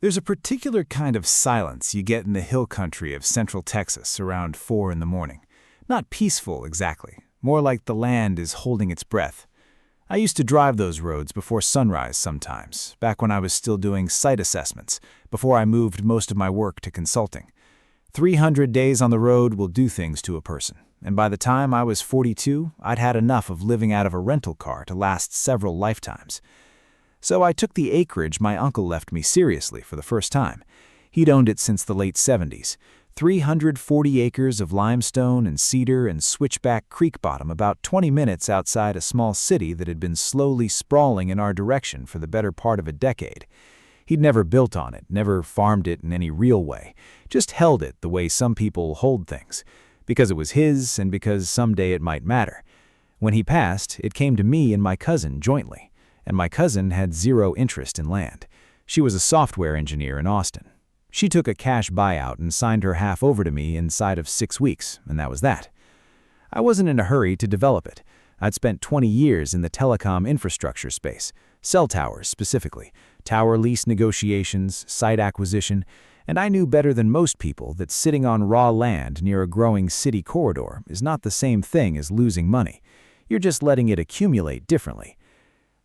There's a particular kind of silence you get in the hill country of central Texas around 4 in the morning. Not peaceful exactly, more like the land is holding its breath. I used to drive those roads before sunrise sometimes, back when I was still doing site assessments, before I moved most of my work to consulting. 300 days on the road will do things to a person, and by the time I was 42, I'd had enough of living out of a rental car to last several lifetimes. So I took the acreage my uncle left me seriously for the first time. He'd owned it since the late 70s. 340 acres of limestone and cedar and switchback creek bottom about 20 minutes outside a small city that had been slowly sprawling in our direction for the better part of a decade. He'd never built on it, never farmed it in any real way, just held it the way some people hold things, because it was his and because someday it might matter. When he passed, it came to me and my cousin jointly, and my cousin had zero interest in land. She was a software engineer in Austin. She took a cash buyout and signed her half over to me inside of 6 weeks, and that was that. I wasn't in a hurry to develop it. I'd spent 20 years in the telecom infrastructure space, cell towers specifically, tower lease negotiations, site acquisition, and I knew better than most people that sitting on raw land near a growing city corridor is not the same thing as losing money. You're just letting it accumulate differently.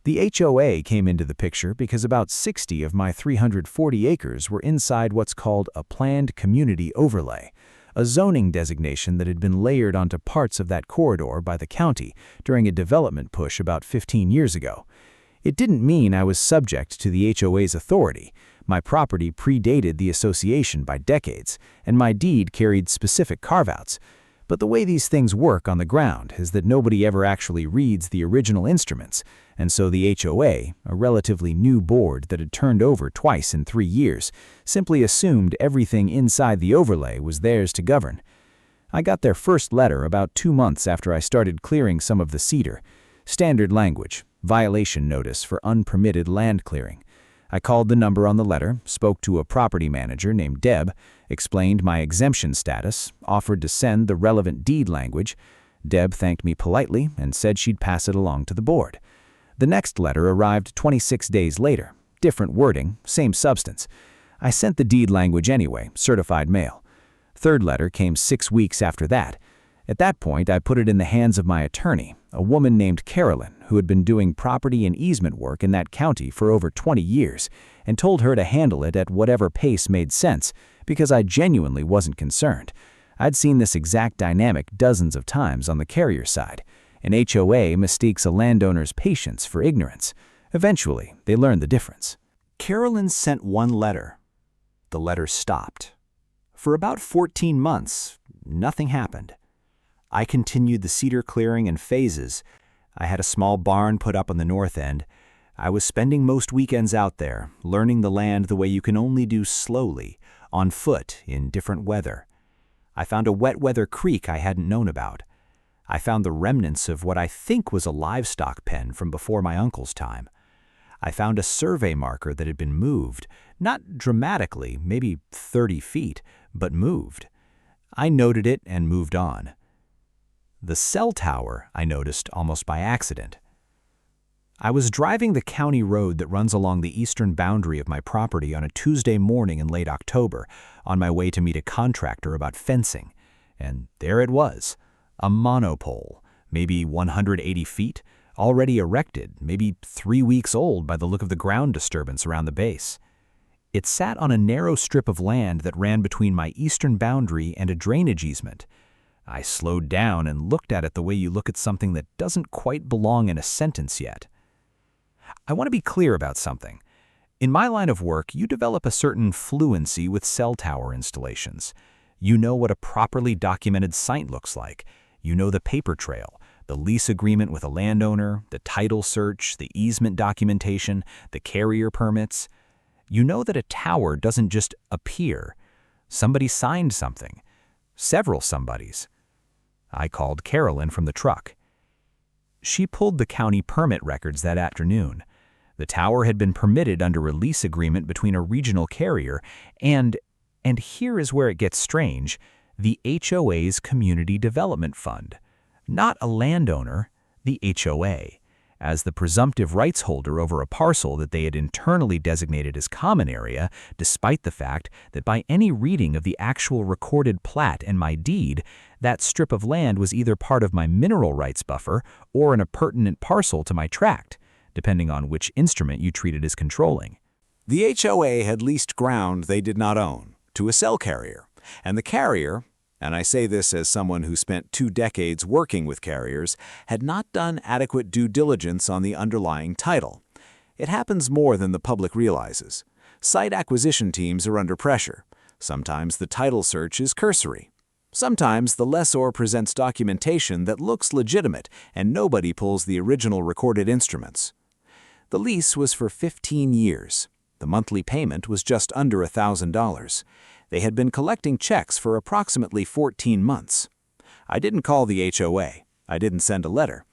The HOA came into the picture because about 60 of my 340 acres were inside what's called a planned community overlay, a zoning designation that had been layered onto parts of that corridor by the county during a development push about 15 years ago. It didn't mean I was subject to the HOA's authority. My property predated the association by decades, and my deed carried specific carve-outs. But the way these things work on the ground is that nobody ever actually reads the original instruments, and so the HOA, a relatively new board that had turned over twice in 3 years, simply assumed everything inside the overlay was theirs to govern. I got their first letter about 2 months after I started clearing some of the cedar. Standard language, violation notice for unpermitted land clearing. I called the number on the letter, spoke to a property manager named Deb, explained my exemption status, offered to send the relevant deed language. Deb thanked me politely and said she'd pass it along to the board. The next letter arrived 26 days later. Different wording, same substance. I sent the deed language anyway, certified mail. Third letter came 6 weeks after that. At that point, I put it in the hands of my attorney, a woman named Carolyn, who had been doing property and easement work in that county for over 20 years, and told her to handle it at whatever pace made sense, because I genuinely wasn't concerned. I'd seen this exact dynamic dozens of times on the carrier side. An HOA mistakes a landowner's patience for ignorance. Eventually, they learn the difference. Carolyn sent one letter. The letter stopped. For about 14 months, nothing happened. I continued the cedar clearing in phases. I had a small barn put up on the north end. I was spending most weekends out there, learning the land the way you can only do slowly, on foot, in different weather. I found a wet weather creek I hadn't known about. I found the remnants of what I think was a livestock pen from before my uncle's time. I found a survey marker that had been moved, not dramatically, maybe 30 feet, but moved. I noted it and moved on. The cell tower I noticed almost by accident. I was driving the county road that runs along the eastern boundary of my property on a Tuesday morning in late October, on my way to meet a contractor about fencing. And there it was, a monopole, maybe 180 feet, already erected, maybe 3 weeks old by the look of the ground disturbance around the base. It sat on a narrow strip of land that ran between my eastern boundary and a drainage easement. I slowed down and looked at it the way you look at something that doesn't quite belong in a sentence yet. I want to be clear about something. In my line of work, you develop a certain fluency with cell tower installations. You know what a properly documented site looks like. You know the paper trail, the lease agreement with a landowner, the title search, the easement documentation, the carrier permits. You know that a tower doesn't just appear. Somebody signed something. Several somebodies. I called Carolyn from the truck. She pulled the county permit records that afternoon. The tower had been permitted under a lease agreement between a regional carrier and here is where it gets strange, the HOA's Community Development Fund. Not a landowner, the HOA. as the presumptive rights holder over a parcel that they had internally designated as common area, despite the fact that by any reading of the actual recorded plat and my deed, that strip of land was either part of my mineral rights buffer or an appurtenant parcel to my tract, depending on which instrument you treated as controlling. The HOA had leased ground they did not own to a cell carrier, and the carrier, and I say this as someone who spent 2 decades working with carriers, had not done adequate due diligence on the underlying title. It happens more than the public realizes. Site acquisition teams are under pressure. Sometimes the title search is cursory. Sometimes the lessor presents documentation that looks legitimate and nobody pulls the original recorded instruments. The lease was for 15 years. The monthly payment was just under $1,000. They had been collecting checks for approximately 14 months. I didn't call the HOA. I didn't send a letter.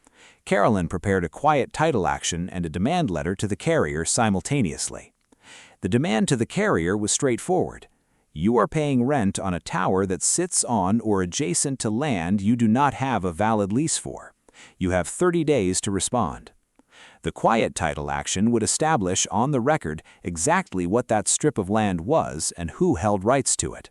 Carolyn prepared a quiet title action and a demand letter to the carrier simultaneously. The demand to the carrier was straightforward. You are paying rent on a tower that sits on or adjacent to land you do not have a valid lease for. You have 30 days to respond. The quiet title action would establish on the record exactly what that strip of land was and who held rights to it.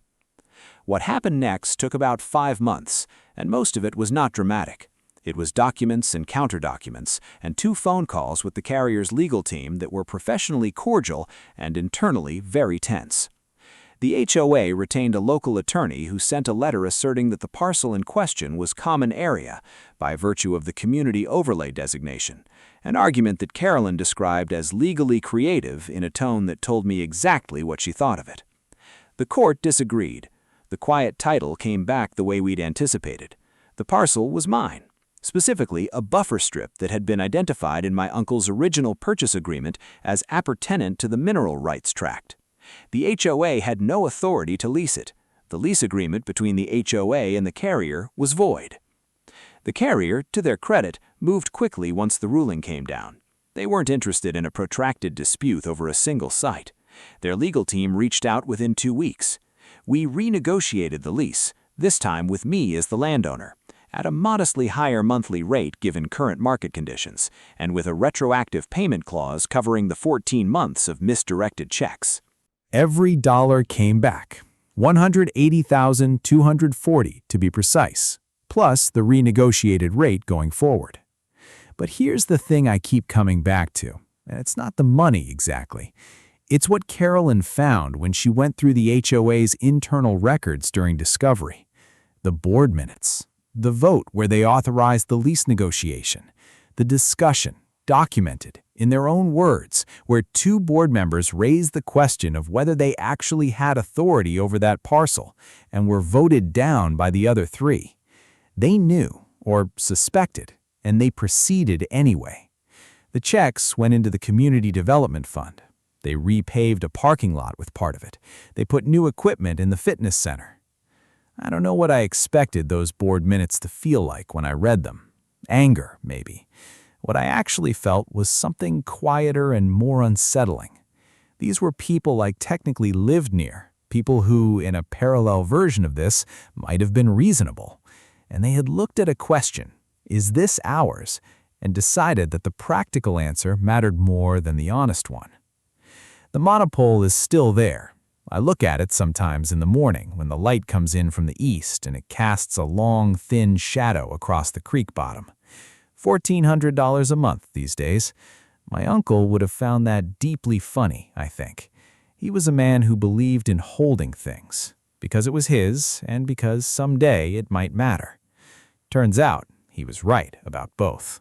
What happened next took about 5 months, and most of it was not dramatic. It was documents and counter-documents, and 2 phone calls with the carrier's legal team that were professionally cordial and internally very tense. The HOA retained a local attorney who sent a letter asserting that the parcel in question was common area by virtue of the community overlay designation, an argument that Carolyn described as legally creative in a tone that told me exactly what she thought of it. The court disagreed. The quiet title came back the way we'd anticipated. The parcel was mine, specifically a buffer strip that had been identified in my uncle's original purchase agreement as appertenant to the mineral rights tract. The HOA had no authority to lease it. The lease agreement between the HOA and the carrier was void. The carrier, to their credit, moved quickly once the ruling came down. They weren't interested in a protracted dispute over a single site. Their legal team reached out within 2 weeks. We renegotiated the lease, this time with me as the landowner, at a modestly higher monthly rate given current market conditions, and with a retroactive payment clause covering the 14 months of misdirected checks. Every dollar came back, $180,240 to be precise, plus the renegotiated rate going forward. But here's the thing I keep coming back to, and it's not the money exactly. It's what Carolyn found when she went through the HOA's internal records during discovery. The board minutes, the vote where they authorized the lease negotiation, the discussion, documented, in their own words, where 2 board members raised the question of whether they actually had authority over that parcel and were voted down by the other 3. They knew, or suspected, and they proceeded anyway. The checks went into the Community Development Fund. They repaved a parking lot with part of it. They put new equipment in the fitness center. I don't know what I expected those board minutes to feel like when I read them. Anger, maybe. What I actually felt was something quieter and more unsettling. These were people I technically lived near, people who, in a parallel version of this, might have been reasonable. And they had looked at a question, is this ours, and decided that the practical answer mattered more than the honest one. The monopole is still there. I look at it sometimes in the morning when the light comes in from the east and it casts a long, thin shadow across the creek bottom. $1,400 a month these days. My uncle would have found that deeply funny, I think. He was a man who believed in holding things, because it was his and because someday it might matter. Turns out he was right about both.